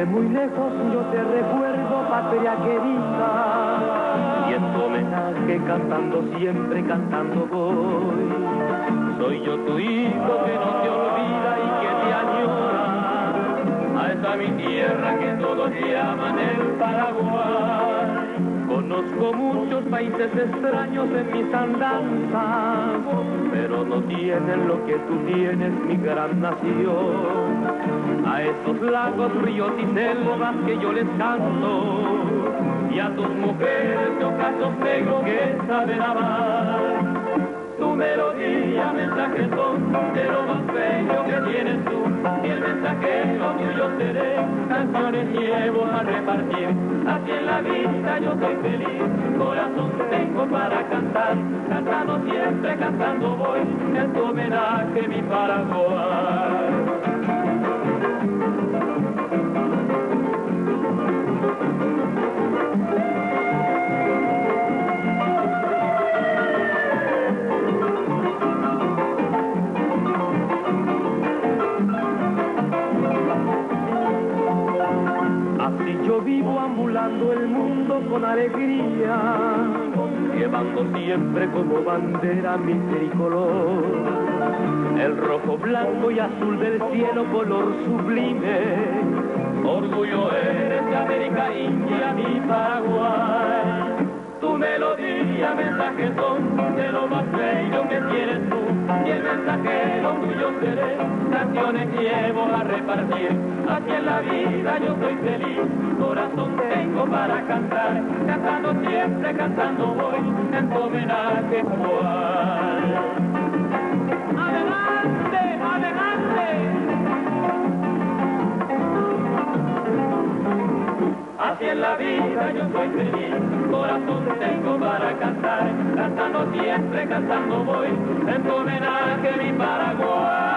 muy lejos yo te recuerdo, patria querida, y en tu homenaje cantando siempre, cantando voy. Soy yo tu hijo que no te olvida y que te añora, a esa mi tierra que todos llaman el Paraguay. Conozco muchos países extraños en mis andanzas, pero no tienen lo que tú tienes, mi gran nación. A esos lagos, ríos y selvas que yo les canto, y a tus mujeres de ojos negros que saben amar. Tu melodía, mensajes son de lo más bello que tienes tú, y el mensajero tuyo seré, canciones llevo a repartir. Así en la vida yo soy feliz, corazón tengo para cantar, cantando siempre, cantando voy, en tu homenaje mi Paraguay. Yo vivo ambulando el mundo con alegría, llevando siempre como bandera mi tricolor. El rojo, blanco y azul del cielo, color sublime. Orgullo eres de América India, mi Paraguay. Tu melodía, mensajes son de lo más bello que tienes tú, y el mensajero tuyo seré, canciones llevo a repartir. Así en la vida yo soy feliz, corazón tengo para cantar, cantando siempre, cantando voy, en tu homenaje voy. ¡Adelante, adelante! Así en la vida yo soy feliz, corazón tengo para cantar, cantando siempre, cantando voy, en tu homenaje mi Paraguay.